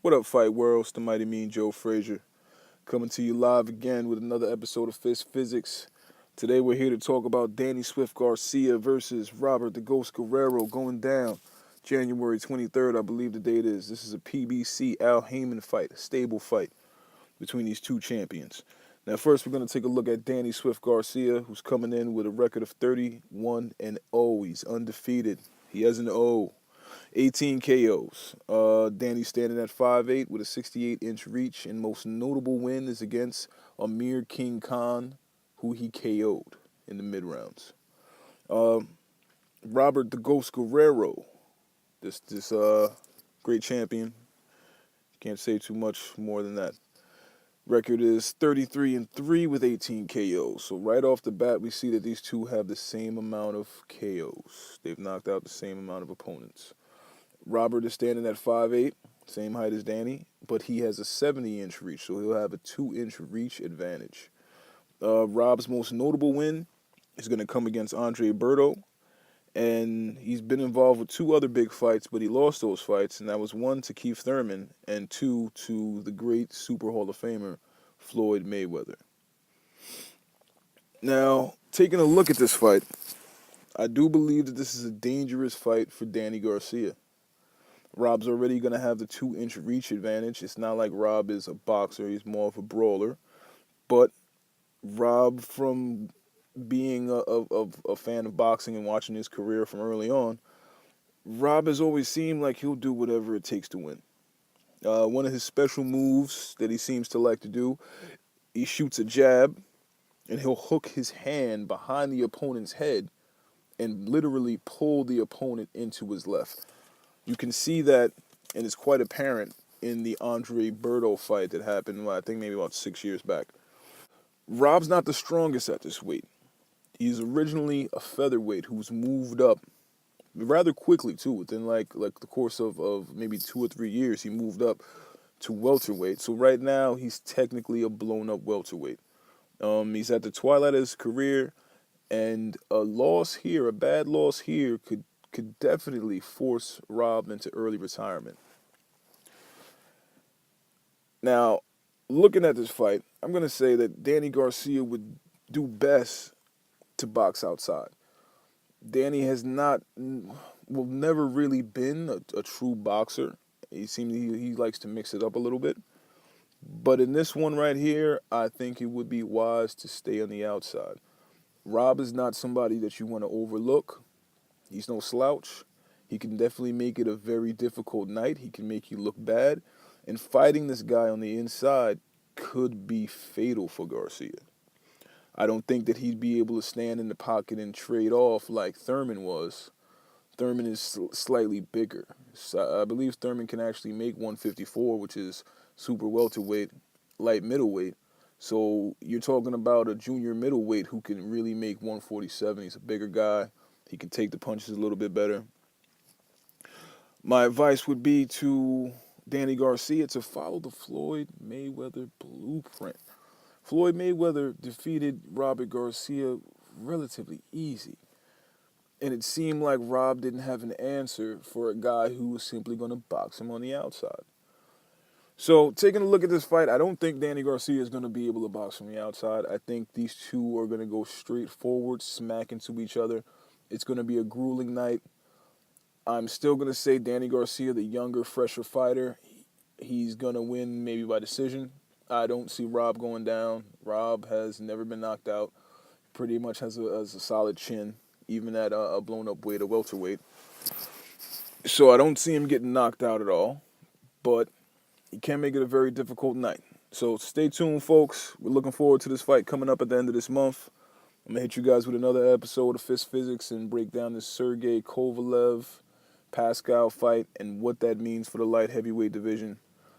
What up, Fight World? It's the mighty mean Joe Frazier coming to you live again with another episode of Fist Physics. Today we're here to talk about Danny Swift Garcia versus Robert The Ghost Guerrero going down January 23rd, I believe the date is. This is a PBC Al Heyman fight, a stable fight between these two champions. Now, first we're going to take a look at Danny Swift Garcia, who's coming in with a record of 31-0. He's undefeated. He has an O. 18 KOs. Danny standing at 5'8" with a 68-inch reach, and most notable win is against Amir King Khan, who he KO'd in the mid-rounds. Robert the Ghost Guerrero, this great champion. Can't say too much more than that. Record is 33-3 with 18 KOs. So right off the bat, we see that these two have the same amount of KOs. They've knocked out the same amount of opponents. Robert is standing at 5'8", same height as Danny, but he has a 70-inch reach, so he'll have a 2-inch reach advantage. Rob's most notable win is going to come against Andre Berto, and he's been involved with two other big fights, but he lost those fights, and that was one to Keith Thurman and two to the great Super Hall of Famer Floyd Mayweather. Now, taking a look at this fight, I do believe that this is a dangerous fight for Danny Garcia. Rob's already going to have the 2-inch reach advantage. It's not like Rob is a boxer. He's more of a brawler. But Rob, from being a fan of boxing and watching his career from early on, Rob has always seemed like he'll do whatever it takes to win. One of his special moves that he seems to like to do, he shoots a jab, and he'll hook his hand behind the opponent's head and literally pull the opponent into his left. You can see that, and it's quite apparent in the Andre Berto fight that happened, I think maybe about 6 years back. Rob's not the strongest at this weight. He's originally a featherweight who's moved up rather quickly, too. Within like the course of maybe 2 or 3 years, he moved up to welterweight. So right now, he's technically a blown-up welterweight. He's at the twilight of his career, and a bad loss here, could definitely force Rob into early retirement. Now, looking at this fight, I'm going to say that Danny Garcia would do best to box outside. Danny has never really been a true boxer. He likes to mix it up a little bit. But in this one right here, I think it would be wise to stay on the outside. Rob is not somebody that you want to overlook. He's no slouch. He can definitely make it a very difficult night. He can make you look bad. And fighting this guy on the inside could be fatal for Garcia. I don't think that he'd be able to stand in the pocket and trade off like Thurman was. Thurman is slightly bigger. So I believe Thurman can actually make 154, which is super welterweight, light middleweight. So you're talking about a junior middleweight who can really make 147. He's a bigger guy. He can take the punches a little bit better. My advice would be to Danny Garcia to follow the Floyd Mayweather blueprint. Floyd Mayweather defeated Robert Garcia relatively easy. And it seemed like Rob didn't have an answer for a guy who was simply going to box him on the outside. So, taking a look at this fight, I don't think Danny Garcia is going to be able to box from the outside. I think these two are going to go straight forward, smack into each other. It's going to be a grueling night. I'm still going to say Danny Garcia, the younger, fresher fighter, he's going to win maybe by decision. I don't see Rob going down. Rob has never been knocked out. Pretty much has a solid chin, even at a blown-up weight, a welterweight. So I don't see him getting knocked out at all. But he can make it a very difficult night. So stay tuned, folks. We're looking forward to this fight coming up at the end of this month. I'm going to hit you guys with another episode of Fist Physics and break down this Sergey Kovalev-Pascal fight and what that means for the light heavyweight division,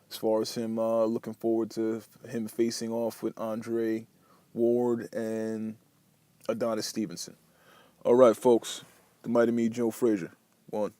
as far as him looking forward to him facing off with Andre Ward and Adonis Stevenson. All right, folks. The mighty me, Joe Frazier. One.